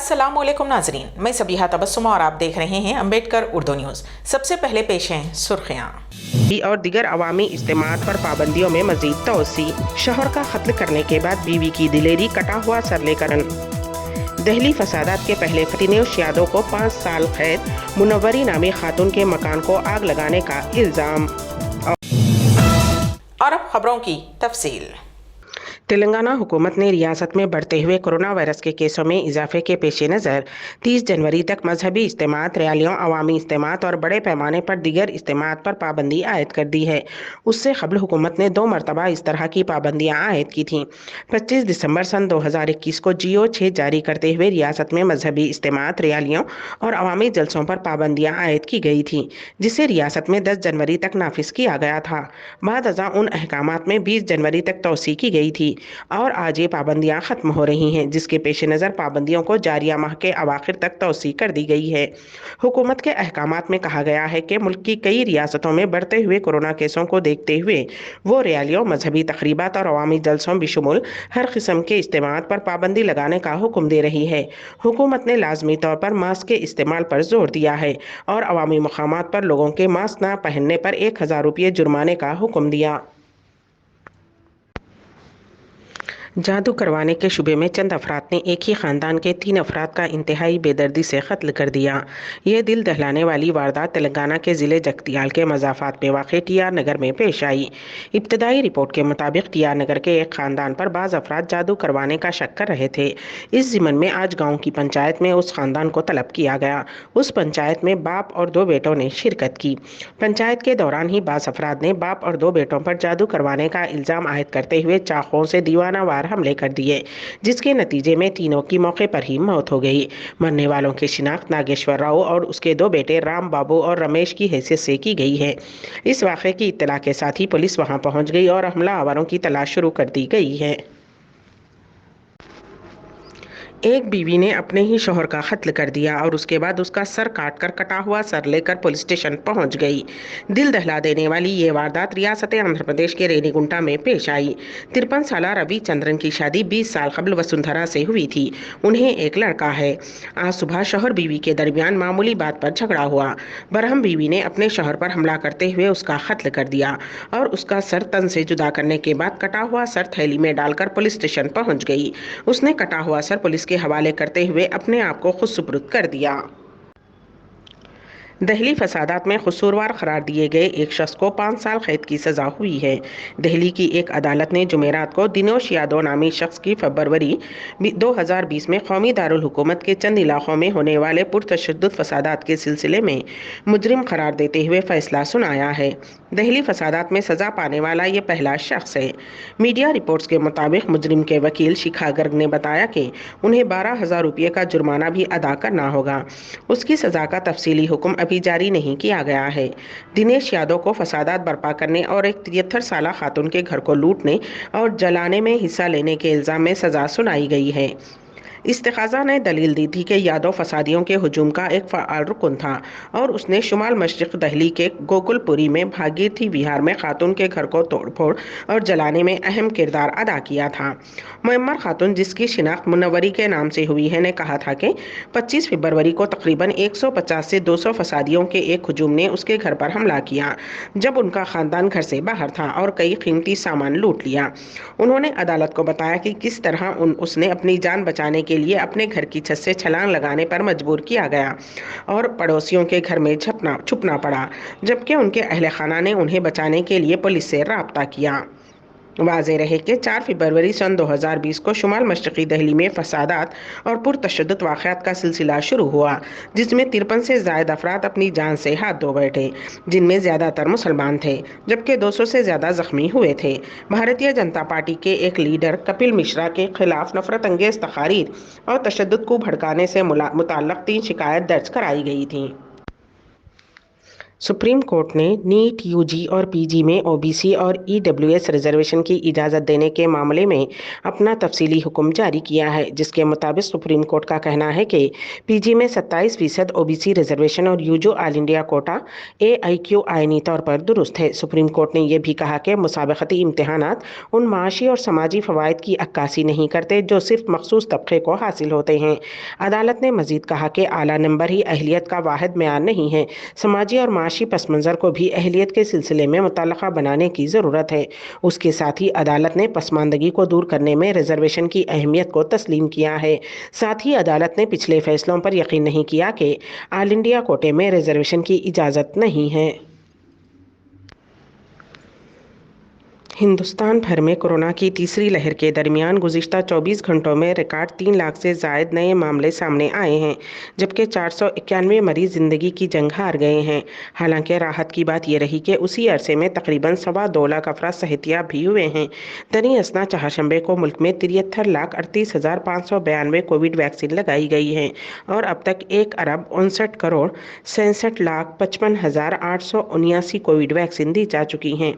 अस्सलाम वालेकुम नाजरीन, मैं सबीहा तबस्सुम और आप देख रहे हैं अम्बेडकर उर्दू न्यूज़। सबसे पहले पेश हैं सुर्खियाँ। और दिगर अवामी इज्तिमात पर पाबंदियों में मजीद तोसी। शोहर का कत्ल करने के बाद बीवी की दिलेरी, कटा हुआ सर लेकर दहली फसादात के पहले दिनेश यादव को 5 साल कैद, मुनव्वरी नामी खातून के मकान को आग लगाने का इल्ज़ाम। और अब खबरों की तफसील। तेलंगाना हुकूमत ने रियासत में बढ़ते हुए कोरोना वायरस के केसों में इजाफे के पेश नज़र 30 जनवरी तक मजहबी इज्तिमात, रैलियों, अवामी इज्तिमात और बड़े पैमाने पर दीगर इज्तिमात पर पाबंदी आयद कर दी है। उससे कबल हुकूमत ने 2 मरतबा इस तरह की पाबंदियाँ आयद की थीं। 25 दिसंबर सन 2021 को GO 6 जारी करते हुए रियासत में मजहबी इज्तिमात, रैलियों और अवामी जलसों पर पाबंदियाँ आयद की गई थी, जिसे रियासत में 10 जनवरी तक नाफिज किया गया था। बाद अज़ां उन अहकामात में 20 जनवरी तक तोसी की गई थी और आज ये पाबंदियां खत्म हो रही हैं, जिसके पेश नज़र पाबंदियों को जारिया माह के अवाखिर तक तोसी कर दी गई है। हुकूमत के अहकामात में कहा गया है कि मुल्क की कई रियासतों में बढ़ते हुए कोरोना केसों को देखते हुए वो रैलियों, मजहबी तकरीबात और अवामी जलसों बिशुमुल हर किस्म के इस्तेमाल पर पाबंदी लगाने का हुक्म दे रही है। हुकूमत ने लाजमी तौर पर मास्क के इस्तेमाल पर जोर दिया है और अवामी मकामात पर लोगों के मास्क न पहनने पर 1000 रुपये जुर्माने का हुक्म दिया। जादू करवाने के शुबे में चंद अफराद ने एक ही खानदान के 3 अफराद का इंतहाई बेदर्दी से कत्ल कर दिया। यह दिल दहलाने वाली वारदात तेलंगाना के ज़िले जगतियाल के मज़ाफ़ात में वाक़ TR नगर में पेश आई। इब्तदाई रिपोर्ट के मुताबिक TR नगर के एक खानदान पर बाज़ अफराद जादू करवाने का शक कर रहे थे। इस ज़िमन में आज गाँव की पंचायत में उस खानदान को तलब किया गया। उस पंचायत में बाप और 2 बेटों ने शिरकत की। पंचायत के दौरान ही बाज़ अफराद ने बाप और 2 बेटों पर जादू करवाने का इल्ज़ाम आयद करते हुए चाकुओं से दीवानावार हमले कर दिए, जिसके नतीजे में तीनों की मौके पर ही मौत हो गई। मरने वालों की शिनाख्त नागेश्वर राव और उसके 2 बेटे राम बाबू और रमेश की हैसियत से की गई है। इस वाक़े की इत्तला के साथ ही पुलिस वहां पहुंच गई और हमलावरों की तलाश शुरू कर दी गई है। एक बीवी ने अपने ही शोहर का कत्ल कर दिया और उसके बाद उसका सर काटकर कटा हुआ सर लेकर पुलिस स्टेशन पहुंच गई। दिल दहला देने वाली ये वारदात रियासत आंध्र प्रदेश के रेनीगुंटा में पेश आई। 53 साल रवि चंद्रन की शादी 20 साल कबल वसुंधरा से हुई थी। उन्हें एक लड़का है। आज सुबह शोहर बीवी के दरमियान मामूली बात पर झगड़ा हुआ। बरहम बीवी ने अपने शोहर पर हमला करते हुए उसका कत्ल कर दिया और उसका सर तन से जुदा करने के बाद कटा हुआ सर थैली में डालकर पुलिस स्टेशन पहुंच गई। उसने कटा हुआ सर पुलिस के हवाले करते हुए अपने आप को खुद सुपुर्द कर दिया। दहली फसादात में कसूरवार करार दिए गए एक शख्स को 5 साल कैद की सज़ा हुई है। दिल्ली की एक अदालत ने जुमेरात को दिनेश यादव नामी शख्स की फरवरी 2020 में कौमी दारुल हुकूमत के चंद इलाकों में होने वाले पुरतशद्दुद फसादात के सिलसिले में मुजरिम करार देते हुए फैसला सुनाया है। दहली फसादात में सज़ा पाने वाला ये पहला शख्स है। मीडिया रिपोर्ट्स के मुताबिक मुजरिम के वकील शिखा गर्ग ने बताया कि उन्हें 12,000 रुपये का जुर्माना भी अदा करना होगा। उसकी सज़ा का तफसीली हुक्म अभी जारी नहीं किया गया है। दिनेश यादव को फसादात बर्पा करने और एक 73 साल खातून के घर को लूटने और जलाने में हिस्सा लेने के इल्ज़ाम में सज़ा सुनाई गई है। इस्तिग़ासा ने दलील दी थी कि यादव फसादियों के हुजूम का एक फ़आल रुकन था और उसने शुमाल मशरिक़ दिल्ली के गोकुलपुरी में भागीरथी विहार में खातून के घर को तोड़फोड़ और जलाने में अहम किरदार अदा किया था। मुअम्मर खातून, जिसकी शिनाख्त मुनव्वरी के नाम से हुई है, ने कहा था कि 25 फरवरी को तकरीबन 150 से 200 फसादियों के एक हुजूम ने उसके घर पर हमला किया, जब उनका ख़ानदान घर से बाहर था, और कई कीमती सामान लूट लिया। उन्होंने अदालत को बताया कि किस तरह उसने अपनी जान बचाने के लिए अपने घर की छत से छलांग लगाने पर मजबूर किया गया और पड़ोसियों के घर में छुपना पड़ा, जबकि उनके अहले खाना ने उन्हें बचाने के लिए पुलिस से राब्ता किया। वाज़ेह रहे कि 4 फरवरी सन 2020 को शुमाल मशरिक़ी दिल्ली में फसादात और पुरतशद्दुद वाक़यात का सिलसिला शुरू हुआ, जिसमें 53 से ज़ायद अफराद अपनी जान से हाथ धो बैठे, जिनमें ज़्यादातर मुसलमान थे, जबकि 200 से ज़्यादा ज़ख्मी हुए थे। भारतीय जनता पार्टी के एक लीडर कपिल मिश्रा के खिलाफ नफरत अंगेज़ तकारीर और तशद्दुद को भड़काने से मुताल्लिक़ 3 शिकायत दर्ज कराई गई थी। सुप्रीम कोर्ट ने नीट, यूजी और पीजी में ओबीसी और ईडब्ल्यूएस रिजर्वेशन की इजाज़त देने के मामले में अपना तफसीली हुक्म जारी किया है, जिसके मुताबिक सुप्रीम कोर्ट का कहना है कि पीजी में 27% ओबीसी रिजर्वेशन और यूजो ऑल इंडिया कोटा एआईक्यू आइनी तौर पर दुरुस्त है। सुप्रीम कोर्ट ने यह भी कहा कि मुसाबकती इम्तहानात उन माशी और समाजी फ़वाइद की अक्कासी नहीं करते जो सिर्फ मखसूस तबके को हासिल होते हैं। अदालत ने मजीद कहा कि आला नंबर ही अहलियत का वाहिद मेयार नहीं है, समाजी और माशी पस मंज़र को भी अहलियत के सिलसिले में मुतल्लका बनाने की ज़रूरत है। उसके साथ ही अदालत ने पसमानदगी को दूर करने में रिजर्वेशन की अहमियत को तस्लीम किया है। साथ ही अदालत ने पिछले फैसलों पर यकीन नहीं किया कि ऑल इंडिया कोटे में रिजर्वेशन की इजाज़त नहीं है। हिंदुस्तान भर में कोरोना की तीसरी लहर के दरमियान गुज़िश्ता 24 घंटों में रिकॉर्ड 3 लाख से ज़ायद नए मामले सामने आए हैं, जबकि 491 मरीज ज़िंदगी की जंग हार गए हैं। हालांकि राहत की बात यह रही कि उसी अरसे में तकरीबन 2.25 लाख अफराद सेहतियाब भी हुए हैं। दरी असना चहारशंबे को मुल्क में 73,38,592 कोविड वैक्सीन लगाई गई है और अब तक 1,59,63,55,879 कोविड वैक्सीन दी जा चुकी हैं।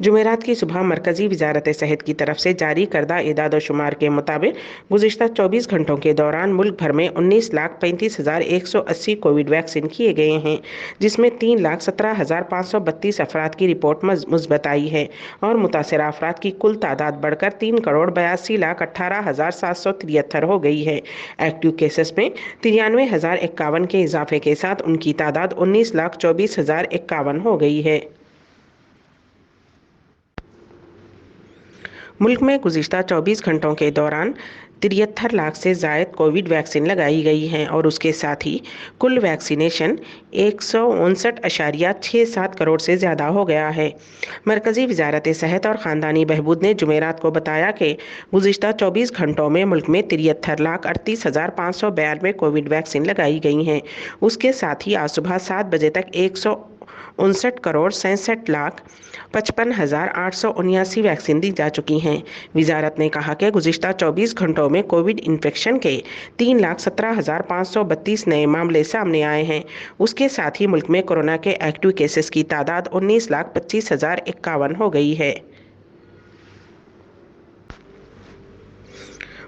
जुमेरात की सुबह मरकजी वजारत सेहत की तरफ से जारी करदा इदाद शुमार के मुताबिक गुज़िश्ता 24 घंटों के दौरान मुल्क भर में 19,35,180 कोविड वैक्सीन किए गए हैं, जिसमें 3,17,532 अफराद की रिपोर्ट मुस्बत आई है और मुतासरा अफराद की कुल तादाद बढ़कर 3,82,18,773 हो गई है। एक्टिव केसेस में 93,051 के इजाफे के साथ उनकी तादाद 19,24,051 हो गई है। मुल्क में गुज़िश्ता 24 घंटों के दौरान 73 लाख से ज़ायद कोविड वैक्सीन लगाई गई हैं और उसके साथ ही कुल वैक्सीनेशन 159.67 करोड़ से ज़्यादा हो गया है। मरकज़ी वजारत सेहत और ख़ानदानी बहबूद ने जुमेरात को बताया कि गुज़िश्ता 24 घंटों में मुल्क में 73,38,592 कोविड वैक्सीन लगाई गई हैं। उसके साथ ही आज सुबह 7 बजे तक 159,67,55,879 वैक्सीन दी जा चुकी हैं। वजारत ने कहा कि गुज़िश्ता 24 घंटों में कोविड इन्फेक्शन के 3,17,532 नए मामले सामने आए हैं। उसके साथ ही मुल्क में कोरोना के एक्टिव केसेस की तादाद 19,25,051 हो गई है।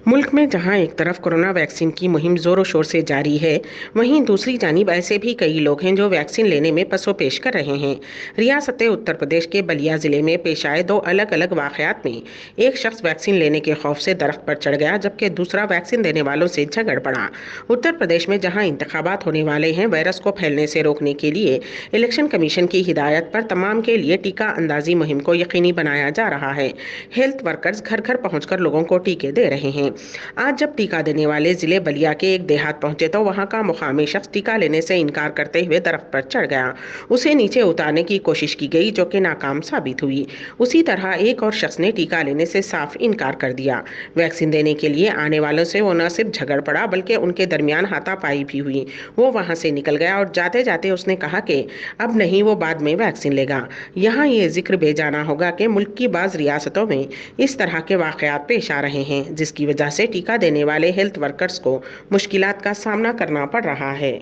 मुल्क में जहां एक तरफ कोरोना वैक्सीन की मुहिम ज़ोरों शोर से जारी है, वहीं दूसरी जानिब ऐसे भी कई लोग हैं जो वैक्सीन लेने में पसोपेश कर रहे हैं। रियासत उत्तर प्रदेश के बलिया ज़िले में पेश आए 2 अलग अलग वाक़यात में एक शख्स वैक्सीन लेने के खौफ से दरख्त पर चढ़ गया, जबकि दूसरा वैक्सीन देने वालों से झगड़ पड़ा। उत्तर प्रदेश में जहाँ इंतखाबात होने वाले हैं, वायरस को फैलने से रोकने के लिए इलेक्शन कमीशन की हिदायत पर तमाम के लिए टीका अंदाजी मुहिम को यकीनी बनाया जा रहा है। हेल्थ वर्कर्स घर घर पहुँचकर लोगों को टीके दे रहे हैं। आज जब टीका देने वाले जिले बलिया के एक देहात पहुंचे तो वहां का मुकामी शख्स टीका लेने से इनकार करते हुए दरख्त पर चढ़ गया। उसे नीचे उतारने की कोशिश की गई, जो कि नाकाम साबित हुई। उसी तरह एक और शख्स ने टीका लेने से साफ इनकार कर दिया। वैक्सीन देने के लिए आने वालों से वो न सिर्फ झगड़ पड़ा, बल्कि उनके दरमियान हाथापाई भी हुई। वो वहां से निकल गया और जाते जाते उसने कहा कि अब नहीं, वो बाद में वैक्सीन लेगा। यहाँ ये जिक्र बेजाना होगा कि मुल्क की बाज़ रियासतों में इस तरह के वाक़यात पेश आ रहे हैं, जिसकी वजह से टीका देने वाले हेल्थ वर्कर्स को मुश्किलात का सामना करना पड़ रहा है।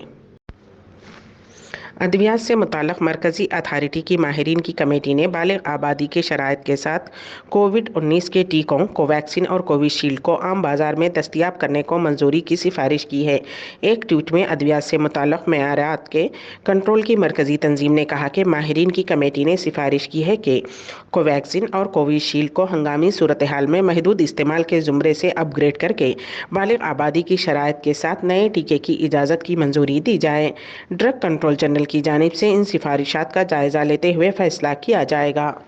अद्वियात से मुताल्लिक़ मरकज़ी अथॉरिटी की माहिरीन की कमेटी ने बालिग़ आबादी के शराइत के साथ कोविड-19 के टीकों कोवैक्सीन और कोविशील्ड को आम बाज़ार में दस्तयाब करने को मंजूरी की सिफारिश की है। एक ट्वीट में अद्वियात से मुताल्लिक़ मेयारात के कंट्रोल की मरकज़ी तंजीम ने कहा कि माहिरीन की कमेटी ने सिफारिश की है कि कोवैक्सीन और कोविशील्ड को हंगामी सूरत हाल में महदूद इस्तेमाल के ज़ुमरे से अपग्रेड करके बालिग़ आबादी की शराइत के साथ नए टीके की इजाज़त की मंजूरी दी जाए। ड्रग कंट्रोल जनरल की जानिब से इन सिफारिशात का जायज़ा लेते हुए फैसला किया जाएगा।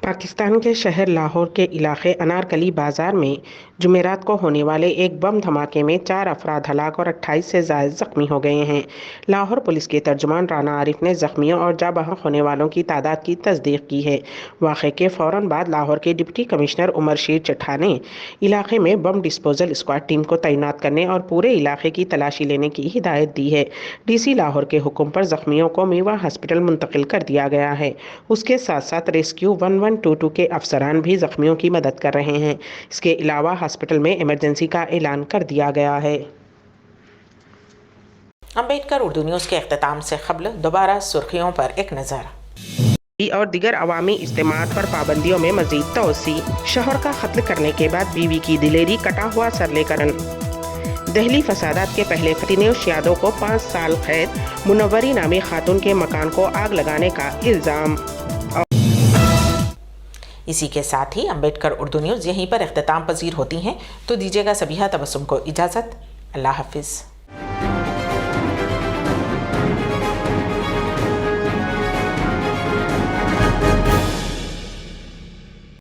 पाकिस्तान के शहर लाहौर के इलाके अनारकली बाज़ार में जुमेरात को होने वाले एक बम धमाके में 4 अफराद हलाक और 28 से ज़ायद ज़ख्मी हो गए हैं। लाहौर पुलिस के तर्जुमान राना आरिफ ने ज़ख्मियों और जाँ बहक होने वालों की तादाद की तस्दीक की है। वाक़े के फ़ौरन बाद लाहौर के डिप्टी कमिश्नर उमर शेर चट्ठा ने इलाके में बम डिस्पोजल स्क्वाड टीम को तैनात करने और पूरे इलाके की तलाशी लेने की हिदायत दी है। DC लाहौर के हुक्म पर ज़ख्मियों को मीवा हॉस्पिटल मुंतकिल कर दिया गया है। उसके साथ साथ रेस्क्यू 1122 के अफसरान भी ज़ख्मियों की मदद कर रहे हैं। इसके अलावा हॉस्पिटल में इमरजेंसी का ऐलान कर दिया गया है। अम्बेडकर उर्दू न्यूज़ के अख्ताम से कबल दोबारा सुर्खियों पर एक नज़र। और दिगर अवामी इज्तिमात पर पाबंदियों में मजीद तोसी। शोहर का कत्ल करने के बाद बीवी की दिलेरी, कटा हुआ सर लेकर दिल्ली फसादात के पहले दिनेश यादव को 5 साल कैद, मुनव्वरी नामी खातून के मकान को आग लगाने का इल्ज़ाम। इसी के साथ ही अम्बेडकर उर्दू न्यूज़ यहीं पर अख्ताम पजीर होती हैं, तो दीजिएगा सबीहा तबस्सुम को इजाज़त। अल्लाह हाफिज़।